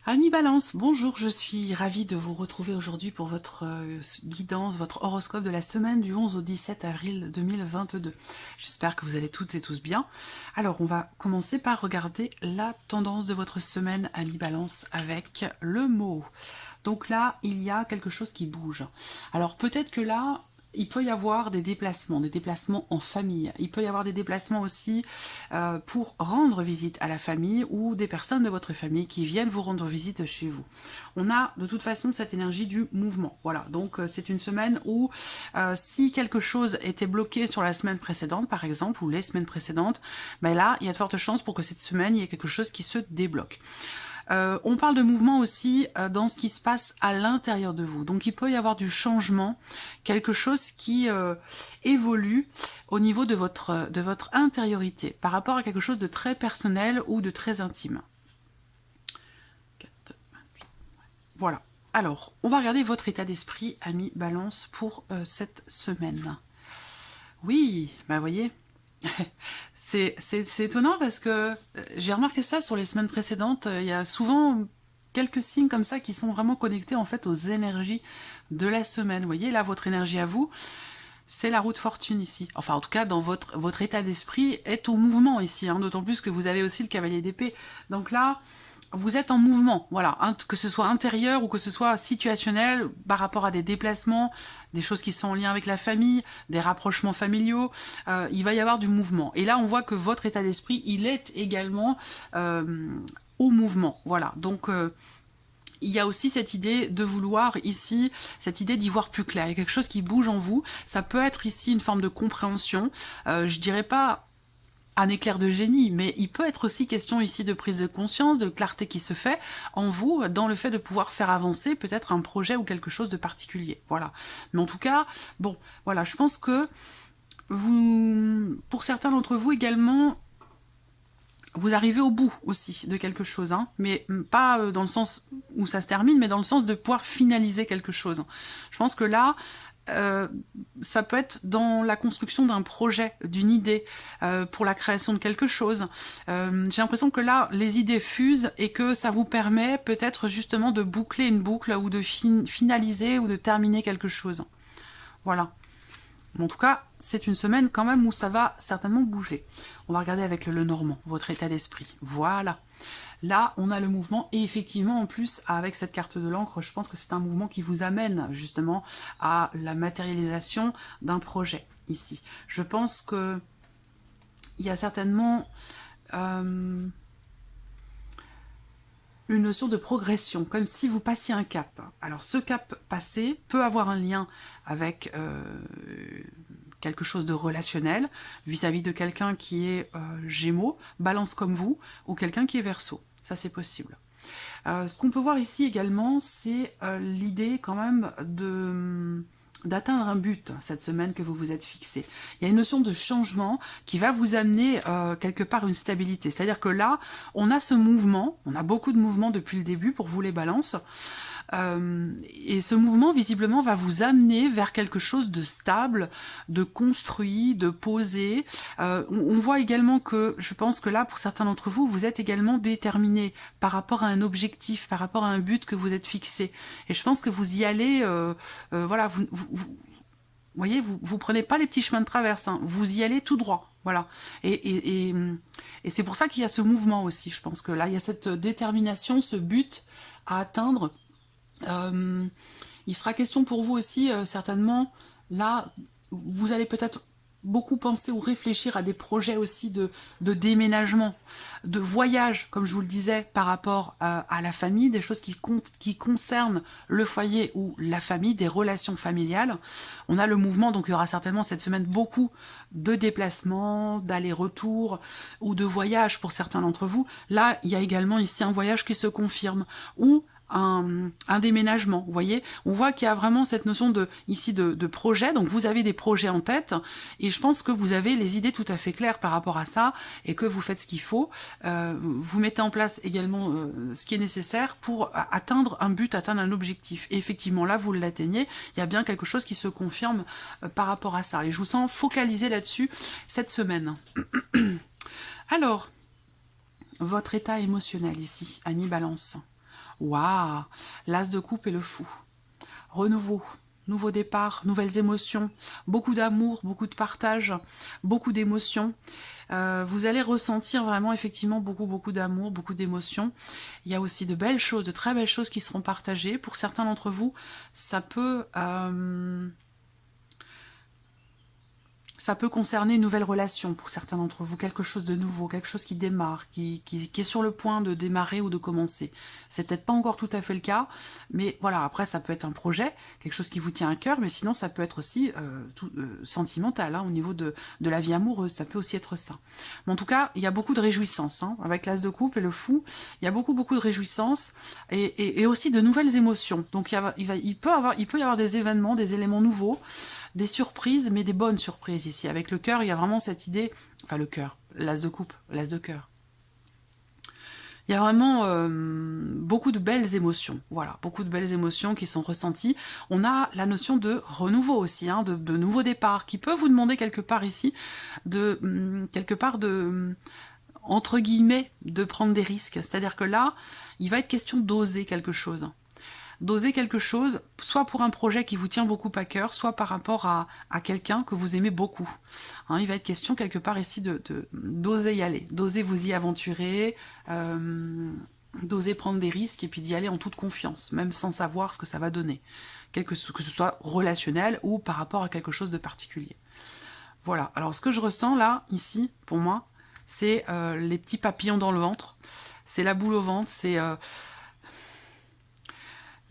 Amis Balance, bonjour, je suis ravie de vous retrouver aujourd'hui pour votre guidance, votre horoscope de la semaine du 11 au 17 avril 2022. J'espère que vous allez toutes et tous bien. Alors, on va commencer par regarder la tendance de votre semaine, Amis Balance, avec le mot. Donc là, il y a quelque chose qui bouge. Alors peut-être que là, il peut y avoir des déplacements en famille. Il peut y avoir des déplacements aussi pour rendre visite à la famille ou des personnes de votre famille qui viennent vous rendre visite chez vous. On a de toute façon cette énergie du mouvement. Voilà, donc c'est une semaine où si quelque chose était bloqué sur la semaine précédente, par exemple, ou les semaines précédentes, ben là, il y a de fortes chances pour que cette semaine, il y ait quelque chose qui se débloque. On parle de mouvement aussi dans ce qui se passe à l'intérieur de vous. Donc il peut y avoir du changement, quelque chose qui évolue au niveau de votre intériorité, par rapport à quelque chose de très personnel ou de très intime. Voilà. Alors, on va regarder votre état d'esprit, ami Balance, pour cette semaine. Oui, bah voyez, c'est étonnant parce que j'ai remarqué ça sur les semaines précédentes. Il y a souvent quelques signes comme ça qui sont vraiment connectés en fait aux énergies de la semaine. Vous voyez, là, votre énergie à vous, c'est la roue de fortune ici. Enfin, en tout cas, dans votre état d'esprit est au mouvement ici, hein, d'autant plus que vous avez aussi le cavalier d'épée. Donc là, vous êtes en mouvement, voilà, que ce soit intérieur ou que ce soit situationnel par rapport à des déplacements, des choses qui sont en lien avec la famille, des rapprochements familiaux, il va y avoir du mouvement. Et là, on voit que votre état d'esprit, il est également au mouvement, voilà. Donc, il y a aussi cette idée de vouloir ici, cette idée d'y voir plus clair. Il y a quelque chose qui bouge en vous. Ça peut être ici une forme de compréhension. Je dirais pas un éclair de génie, mais il peut être aussi question ici de prise de conscience, de clarté qui se fait en vous, dans le fait de pouvoir faire avancer peut-être un projet ou quelque chose de particulier. Voilà. Mais en tout cas, bon, voilà, je pense que vous, pour certains d'entre vous également, vous arrivez au bout aussi de quelque chose, hein, mais pas dans le sens où ça se termine, mais dans le sens de pouvoir finaliser quelque chose. Je pense que là, ça peut être dans la construction d'un projet, d'une idée, pour la création de quelque chose. J'ai l'impression que là, les idées fusent et que ça vous permet peut-être justement de boucler une boucle ou de finaliser ou de terminer quelque chose. Voilà. Mais en tout cas, c'est une semaine quand même où ça va certainement bouger. On va regarder avec le Normand, votre état d'esprit. Voilà. Là, on a le mouvement et effectivement, en plus, avec cette carte de l'encre, je pense que c'est un mouvement qui vous amène justement à la matérialisation d'un projet ici. Je pense que il y a certainement une notion de progression, comme si vous passiez un cap. Alors, ce cap passé peut avoir un lien avec quelque chose de relationnel vis-à-vis de quelqu'un qui est Gémeaux, Balance comme vous, ou quelqu'un qui est Verseau. Ça, c'est possible. Ce qu'on peut voir ici également, c'est l'idée quand même d'atteindre un but cette semaine que vous vous êtes fixé. Il y a une notion de changement qui va vous amener quelque part une stabilité. C'est-à-dire que là, on a ce mouvement, on a beaucoup de mouvements depuis le début pour vous les balances, et ce mouvement, visiblement, va vous amener vers quelque chose de stable, de construit, de posé. On voit également que, je pense que là, pour certains d'entre vous, vous êtes également déterminé par rapport à un objectif, par rapport à un but que vous êtes fixé. Et je pense que vous y allez, voilà, vous voyez, vous prenez pas les petits chemins de traverse, hein, vous y allez tout droit, voilà. Et c'est pour ça qu'il y a ce mouvement aussi. Je pense que là, il y a cette détermination, ce but à atteindre. Il sera question pour vous aussi, certainement, là, vous allez peut-être beaucoup penser ou réfléchir à des projets aussi de déménagement, de voyage, comme je vous le disais, par rapport à la famille, des choses qui concernent le foyer ou la famille, des relations familiales. On a le mouvement, donc il y aura certainement cette semaine beaucoup de déplacements, d'allers-retours ou de voyages pour certains d'entre vous. Là, il y a également ici un voyage qui se confirme, ou un déménagement, vous voyez. On voit qu'il y a vraiment cette notion ici de projet, donc vous avez des projets en tête, et je pense que vous avez les idées tout à fait claires par rapport à ça, et que vous faites ce qu'il faut. Vous mettez en place également ce qui est nécessaire pour atteindre un but, atteindre un objectif. Et effectivement, là, vous l'atteignez, il y a bien quelque chose qui se confirme par rapport à ça. Et je vous sens focalisé là-dessus cette semaine. Alors, votre état émotionnel ici, ami Balance. Waouh! L'As de coupe et le fou. Renouveau, nouveau départ, nouvelles émotions, beaucoup d'amour, beaucoup de partage, beaucoup d'émotions. Vous allez ressentir vraiment effectivement beaucoup d'amour, beaucoup d'émotions. Il y a aussi de belles choses, de très belles choses qui seront partagées. Pour certains d'entre vous, ça peut concerner une nouvelle relation pour certains d'entre vous, quelque chose de nouveau, quelque chose qui démarre, qui est sur le point de démarrer ou de commencer. C'est peut-être pas encore tout à fait le cas, mais voilà, après ça peut être un projet, quelque chose qui vous tient à cœur, mais sinon ça peut être aussi sentimental, hein, au niveau de la vie amoureuse, ça peut aussi être ça. Mais en tout cas, il y a beaucoup de réjouissances, hein, avec l'As de coupe et le fou, il y a beaucoup de réjouissances, et aussi de nouvelles émotions. Donc il peut y avoir des événements, des éléments nouveaux, des surprises, mais des bonnes surprises ici. Avec le cœur, il y a vraiment cette idée, enfin le cœur, l'As de coupe, l'As de cœur. Il y a vraiment beaucoup de belles émotions, voilà, beaucoup de belles émotions qui sont ressenties. On a la notion de renouveau aussi, hein, de nouveau départ, qui peut vous demander quelque part ici, entre guillemets, de prendre des risques. C'est-à-dire que là, il va être question d'oser quelque chose. D'oser quelque chose, soit pour un projet qui vous tient beaucoup à cœur, soit par rapport à quelqu'un que vous aimez beaucoup. Hein, il va être question quelque part ici d'oser y aller, d'oser vous y aventurer, d'oser prendre des risques et puis d'y aller en toute confiance, même sans savoir ce que ça va donner, que ce soit relationnel ou par rapport à quelque chose de particulier. Voilà, alors ce que je ressens là, ici, pour moi, c'est les petits papillons dans le ventre, c'est la boule au ventre, c'est...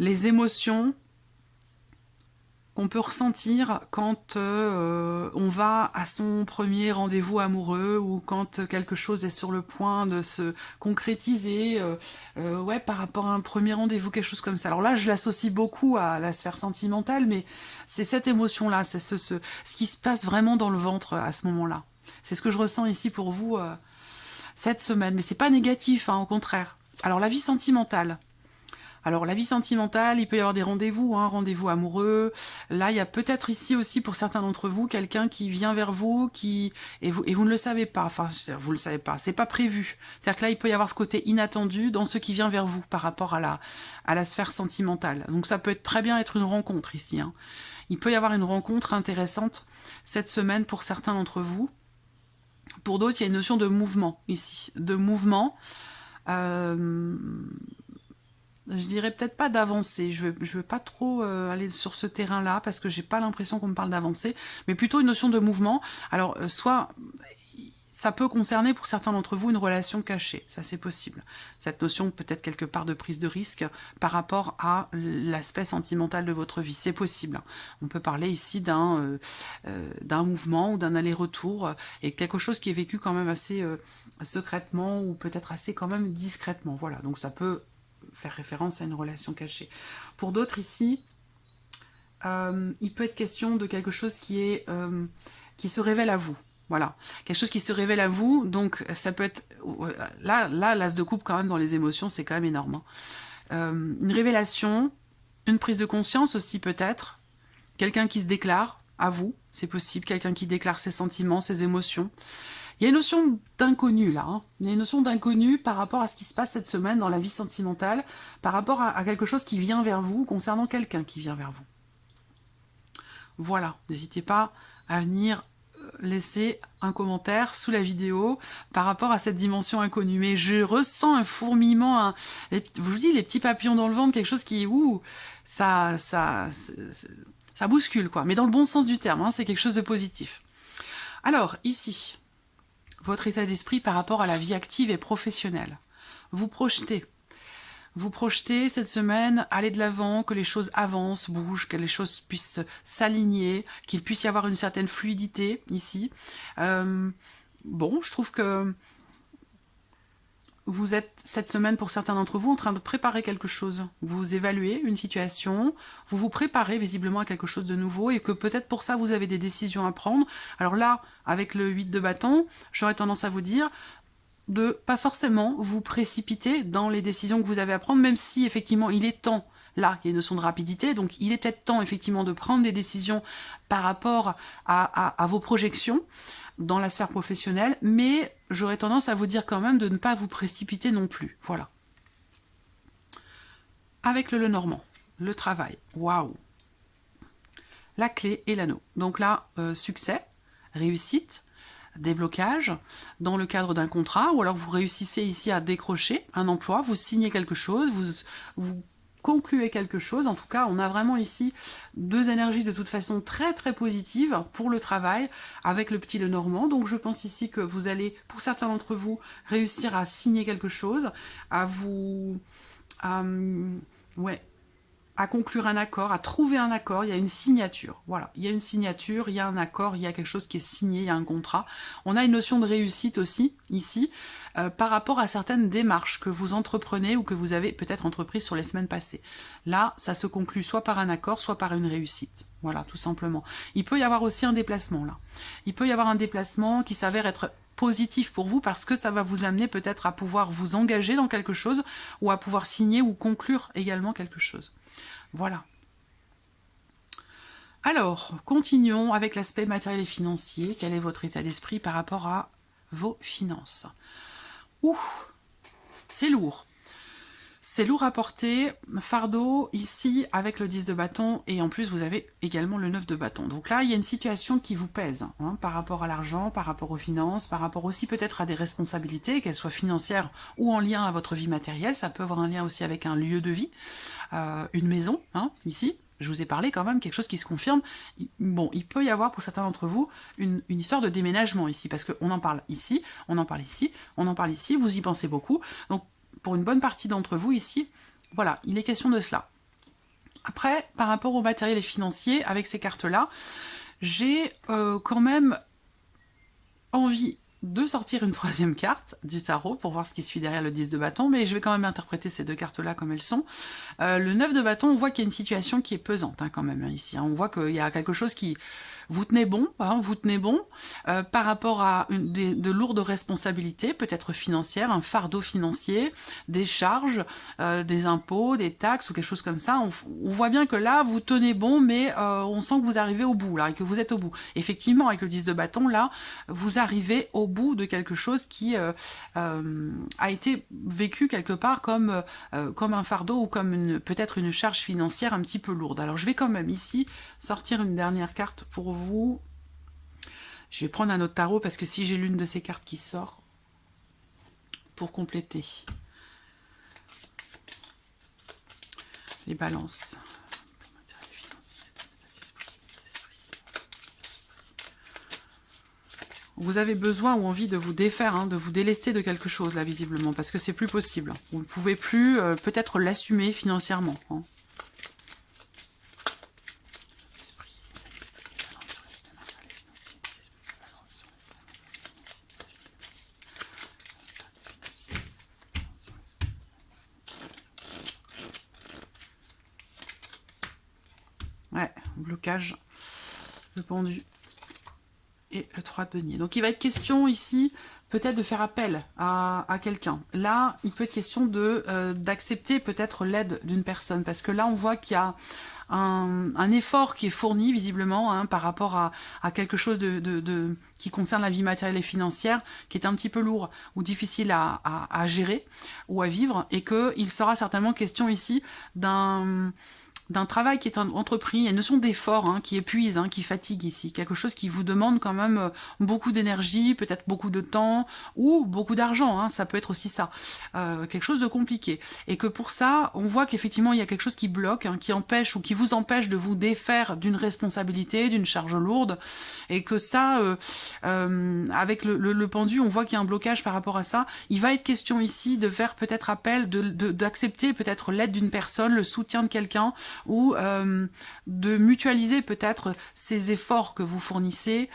les émotions qu'on peut ressentir quand on va à son premier rendez-vous amoureux ou quand quelque chose est sur le point de se concrétiser, ouais, par rapport à un premier rendez-vous, quelque chose comme ça. Alors là, je l'associe beaucoup à la sphère sentimentale, mais c'est cette émotion-là, c'est ce qui se passe vraiment dans le ventre à ce moment-là. C'est ce que je ressens ici pour vous cette semaine, mais c'est pas négatif, hein, au contraire. Alors la vie sentimentale. Alors la vie sentimentale, il peut y avoir des rendez-vous, hein, rendez-vous amoureux. Là, il y a peut-être ici aussi pour certains d'entre vous quelqu'un qui vient vers vous, et vous ne le savez pas. Enfin, vous le savez pas, c'est pas prévu. C'est-à-dire que là, il peut y avoir ce côté inattendu dans ce qui vient vers vous par rapport à la sphère sentimentale. Donc ça peut très bien être une rencontre ici, hein. Il peut y avoir une rencontre intéressante cette semaine pour certains d'entre vous. Pour d'autres, il y a une notion de mouvement ici, de mouvement. Je dirais peut-être pas d'avancer, je veux pas trop aller sur ce terrain-là parce que j'ai pas l'impression qu'on me parle d'avancer, mais plutôt une notion de mouvement. Alors, soit ça peut concerner pour certains d'entre vous une relation cachée, ça c'est possible. Cette notion peut-être quelque part de prise de risque par rapport à l'aspect sentimental de votre vie, c'est possible. On peut parler ici d'un mouvement ou d'un aller-retour et quelque chose qui est vécu quand même assez secrètement ou peut-être assez quand même discrètement. Voilà, donc ça peut faire référence à une relation cachée. Pour d'autres ici, il peut être question de quelque chose qui se révèle à vous. Voilà, quelque chose qui se révèle à vous, donc ça peut être... Là l'As de coupe quand même dans les émotions, c'est quand même énorme. Hein. Une révélation, une prise de conscience aussi peut-être, quelqu'un qui se déclare à vous, c'est possible, quelqu'un qui déclare ses sentiments, ses émotions. Il y a une notion d'inconnu là, hein. Il y a une notion d'inconnu par rapport à ce qui se passe cette semaine dans la vie sentimentale, par rapport à quelque chose qui vient vers vous, concernant quelqu'un qui vient vers vous. Voilà, n'hésitez pas à venir laisser un commentaire sous la vidéo par rapport à cette dimension inconnue. Mais je ressens un fourmillement, je vous dis, les petits papillons dans le ventre, quelque chose qui, ça bouscule, quoi. Mais dans le bon sens du terme, hein, c'est quelque chose de positif. Alors, ici, votre état d'esprit par rapport à la vie active et professionnelle. Vous projetez cette semaine, aller de l'avant, que les choses avancent, bougent, que les choses puissent s'aligner, qu'il puisse y avoir une certaine fluidité ici. Bon, je trouve que vous êtes cette semaine, pour certains d'entre vous, en train de préparer quelque chose. Vous évaluez une situation, vous vous préparez visiblement à quelque chose de nouveau et que peut-être pour ça, vous avez des décisions à prendre. Alors là, avec le 8 de bâton, j'aurais tendance à vous dire de pas forcément vous précipiter dans les décisions que vous avez à prendre, même si effectivement il est temps, là il y a une notion de rapidité, donc il est peut-être temps effectivement de prendre des décisions par rapport à vos projections dans la sphère professionnelle, mais j'aurais tendance à vous dire quand même de ne pas vous précipiter non plus, voilà. avec le Lenormand, le travail, waouh, la clé et l'anneau. Donc là, succès, réussite, déblocage dans le cadre d'un contrat, ou alors vous réussissez ici à décrocher un emploi, vous signez quelque chose, vous concluez quelque chose. En tout cas, on a vraiment ici deux énergies de toute façon très très positives pour le travail avec le petit Lenormand. Donc je pense ici que vous allez, pour certains d'entre vous, réussir à signer quelque chose, à vous... ouais, à conclure un accord, à trouver un accord, il y a une signature. Voilà, il y a une signature, il y a un accord, il y a quelque chose qui est signé, il y a un contrat. On a une notion de réussite aussi, ici, par rapport à certaines démarches que vous entreprenez ou que vous avez peut-être entreprises sur les semaines passées. Là, ça se conclut soit par un accord, soit par une réussite. Voilà, tout simplement. Il peut y avoir aussi un déplacement, là. Il peut y avoir un déplacement qui s'avère être positif pour vous parce que ça va vous amener peut-être à pouvoir vous engager dans quelque chose ou à pouvoir signer ou conclure également quelque chose. Voilà. Alors, continuons avec l'aspect matériel et financier. Quel est votre état d'esprit par rapport à vos finances? Ouh, c'est lourd. C'est lourd à porter, fardeau ici avec le 10 de bâton et en plus vous avez également le 9 de bâton. Donc là il y a une situation qui vous pèse par rapport à l'argent, par rapport aux finances, par rapport aussi peut-être à des responsabilités, qu'elles soient financières ou en lien à votre vie matérielle. Ça peut avoir un lien aussi avec un lieu de vie, une maison, ici. Je vous ai parlé quand même, quelque chose qui se confirme. Bon, il peut y avoir pour certains d'entre vous une histoire de déménagement ici, parce qu'on en parle ici, on en parle ici, on en parle ici, vous y pensez beaucoup. Donc pour une bonne partie d'entre vous ici, voilà, il est question de cela. Après, par rapport au matériel et financier, avec ces cartes-là, j'ai quand même envie de sortir une troisième carte du tarot pour voir ce qui suit derrière le 10 de bâton, mais je vais quand même interpréter ces deux cartes-là comme elles sont. Le 9 de bâton, on voit qu'il y a une situation qui est pesante quand même ici. On voit qu'il y a quelque chose qui... Vous tenez bon, vous tenez bon par rapport à de lourdes responsabilités, peut-être financières, un fardeau financier, des charges, des impôts, des taxes ou quelque chose comme ça. On voit bien que là, vous tenez bon, mais on sent que vous arrivez au bout, là, et que vous êtes au bout. Effectivement, avec le 10 de bâton, là, vous arrivez au bout de quelque chose qui a été vécu quelque part comme un fardeau ou comme peut-être une charge financière un petit peu lourde. Alors, je vais quand même ici sortir une dernière carte pour vous. Je vais prendre un autre tarot parce que si j'ai l'une de ces cartes qui sort pour compléter les balances. Vous avez besoin ou envie de vous défaire, de vous délester de quelque chose là visiblement parce que c'est plus possible. Vous ne pouvez plus peut-être l'assumer financièrement. Ouais, blocage, le pendu et le 3 de denier. Donc il va être question ici peut-être de faire appel à quelqu'un. Là, il peut être question d'accepter peut-être l'aide d'une personne parce que là, on voit qu'il y a un effort qui est fourni visiblement par rapport à quelque chose qui concerne la vie matérielle et financière, qui est un petit peu lourd ou difficile à gérer ou à vivre, et qu'il sera certainement question ici d'un travail qui est entrepris, il y a une notion d'effort qui épuise, qui fatigue ici, quelque chose qui vous demande quand même beaucoup d'énergie, peut-être beaucoup de temps, ou beaucoup d'argent, ça peut être aussi ça, quelque chose de compliqué. Et que pour ça, on voit qu'effectivement il y a quelque chose qui bloque, qui empêche ou qui vous empêche de vous défaire d'une responsabilité, d'une charge lourde, et que ça, avec le pendu, on voit qu'il y a un blocage par rapport à ça. Il va être question ici de faire peut-être appel, d'accepter peut-être l'aide d'une personne, le soutien de quelqu'un, ou de mutualiser peut-être ces efforts que vous fournissez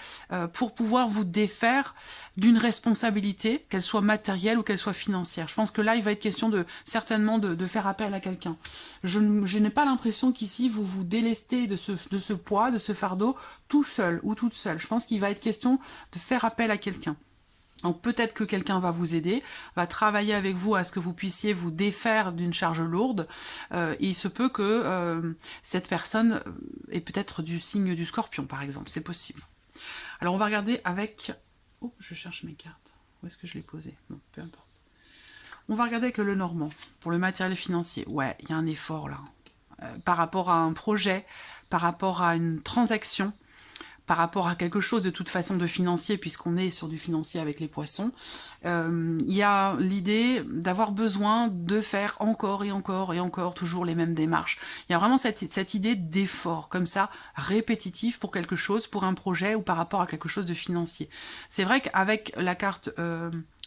pour pouvoir vous défaire d'une responsabilité, qu'elle soit matérielle ou qu'elle soit financière. Je pense que là, il va être question certainement de faire appel à quelqu'un. Je n'ai pas l'impression qu'ici, vous vous délestez de ce poids, de ce fardeau, tout seul ou toute seule. Je pense qu'il va être question de faire appel à quelqu'un. Donc peut-être que quelqu'un va vous aider, va travailler avec vous à ce que vous puissiez vous défaire d'une charge lourde. Et il se peut que cette personne ait peut-être du signe du Scorpion, par exemple. C'est possible. Alors on va regarder avec... Oh, je cherche mes cartes. Où est-ce que je l'ai posée? Bon, peu importe. On va regarder avec le Lenormand, pour le matériel financier. Ouais, il y a un effort là. Par rapport à un projet, par rapport à une transaction, par rapport à quelque chose de toute façon de financier, puisqu'on est sur du financier avec les poissons, il y a l'idée d'avoir besoin de faire encore et encore et encore toujours les mêmes démarches. Il y a vraiment cette idée d'effort, comme ça, répétitif pour quelque chose, pour un projet ou par rapport à quelque chose de financier. C'est vrai qu'avec la carte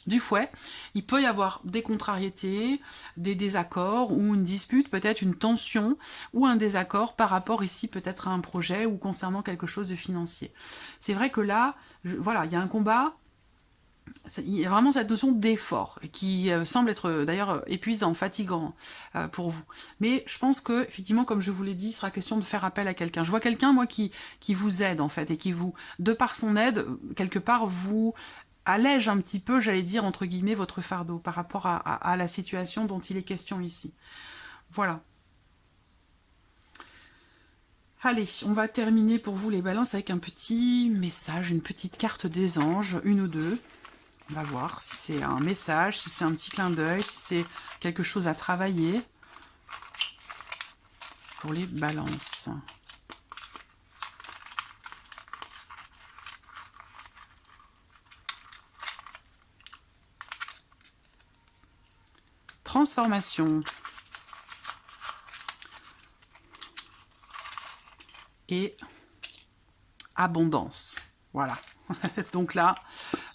du fouet, il peut y avoir des contrariétés, des désaccords ou une dispute, peut-être une tension ou un désaccord par rapport ici peut-être à un projet ou concernant quelque chose de financier. C'est vrai que là, voilà, il y a un combat, il y a vraiment cette notion d'effort qui semble être d'ailleurs épuisant, fatigant pour vous. Mais je pense que, effectivement, comme je vous l'ai dit, il sera question de faire appel à quelqu'un. Je vois quelqu'un, moi, qui vous aide, en fait, et qui vous, de par son aide, quelque part, vous allège un petit peu, j'allais dire, entre guillemets, votre fardeau par rapport à la situation dont il est question ici. Voilà. Allez, on va terminer pour vous les balances avec un petit message, une petite carte des anges, une ou deux. On va voir si c'est un message, si c'est un petit clin d'œil, si c'est quelque chose à travailler pour les balances. Transformation. Et abondance. Voilà. Donc là,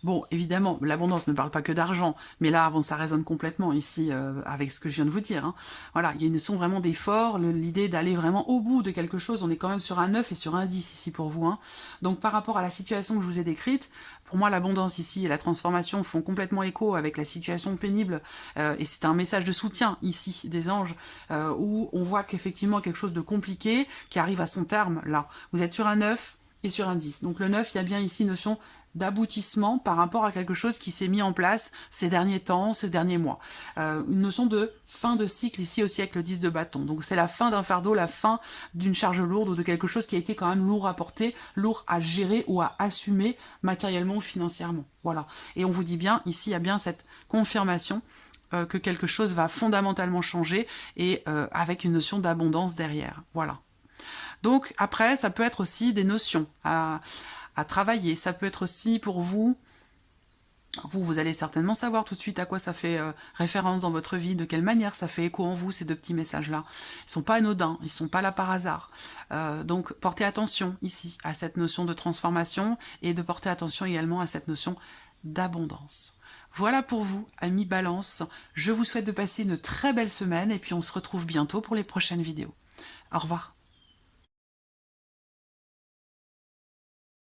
bon, évidemment, l'abondance ne parle pas que d'argent, mais là, bon, ça résonne complètement ici avec ce que je viens de vous dire. Hein. Voilà, il y a une notion vraiment d'effort, l'idée d'aller vraiment au bout de quelque chose. On est quand même sur un 9 et sur un 10 ici pour vous. Hein. Donc par rapport à la situation que je vous ai décrite, pour moi, l'abondance ici et la transformation font complètement écho avec la situation pénible, et c'est un message de soutien ici des anges, où on voit qu'effectivement quelque chose de compliqué qui arrive à son terme là. Vous êtes sur un 9 et sur un 10. Donc le 9, il y a bien ici une notion d'aboutissement par rapport à quelque chose qui s'est mis en place ces derniers temps, ces derniers mois. Une notion de fin de cycle ici aussi avec le 10 de bâton. Donc c'est la fin d'un fardeau, la fin d'une charge lourde ou de quelque chose qui a été quand même lourd à porter, lourd à gérer ou à assumer matériellement ou financièrement. Voilà. Et on vous dit bien, ici il y a bien cette confirmation que quelque chose va fondamentalement changer et avec une notion d'abondance derrière. Voilà. Donc après, ça peut être aussi des notions à travailler. Ça peut être aussi pour vous, vous allez certainement savoir tout de suite à quoi ça fait référence dans votre vie, de quelle manière ça fait écho en vous, ces deux petits messages-là. Ils sont pas anodins, ils sont pas là par hasard. Donc portez attention ici à cette notion de transformation et de porter attention également à cette notion d'abondance. Voilà pour vous, amis Balance. Je vous souhaite de passer une très belle semaine et puis on se retrouve bientôt pour les prochaines vidéos. Au revoir.